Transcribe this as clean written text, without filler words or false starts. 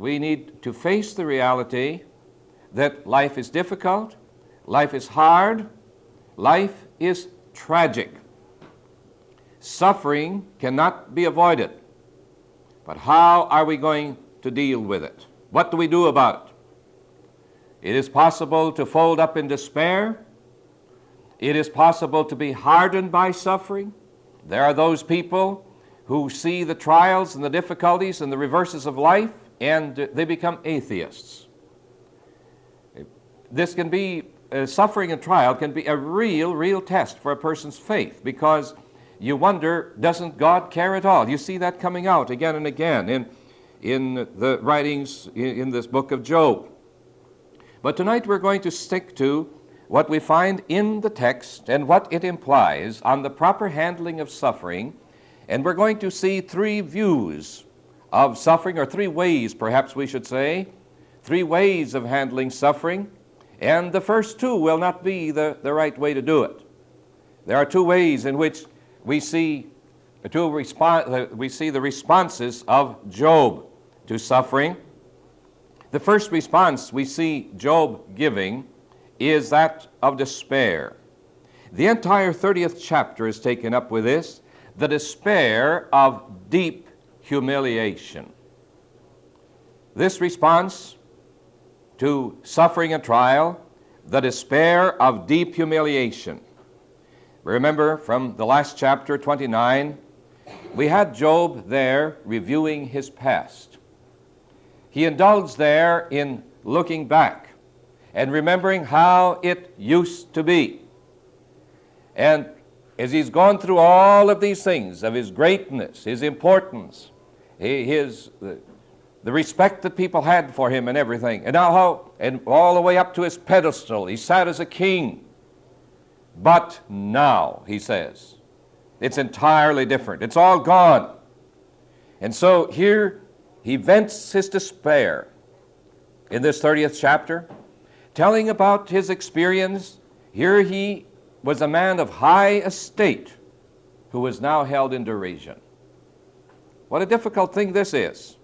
we need to face the reality that life is difficult, life is hard, life is tragic. Suffering cannot be avoided. But how are we going to deal with it? What do we do about it? It is possible to fold up in despair. It is possible to be hardened by suffering. There are those people who see the trials and the difficulties and the reverses of life, and they become atheists. This can be, suffering and trial can be a real test for a person's faith, because you wonder, doesn't God care at all? You see that coming out again and again in the writings in this book of Job. But tonight we're going to stick to what we find in the text and what it implies on the proper handling of suffering. And we're going to see three views of suffering, or three ways, perhaps we should say, three ways of handling suffering. And the first two will not be the right way to do it. There are two ways in which we see the responses of Job to suffering. The first response we see Job giving is that of despair. The entire 30th chapter is taken up with this, the despair of deep humiliation. This response to suffering and trial, the despair of deep humiliation. Remember from the last chapter, 29, we had Job there reviewing his past. He indulged there in looking back and remembering how it used to be. And as he's gone through all of these things of his greatness, his importance, the respect that people had for him and everything, and now and all the way up to his pedestal, he sat as a king. But now, he says, it's entirely different. It's all gone. And so here he vents his despair in this 30th chapter, telling about his experience. Here he was a man of high estate who was now held in derision. What a difficult thing this is.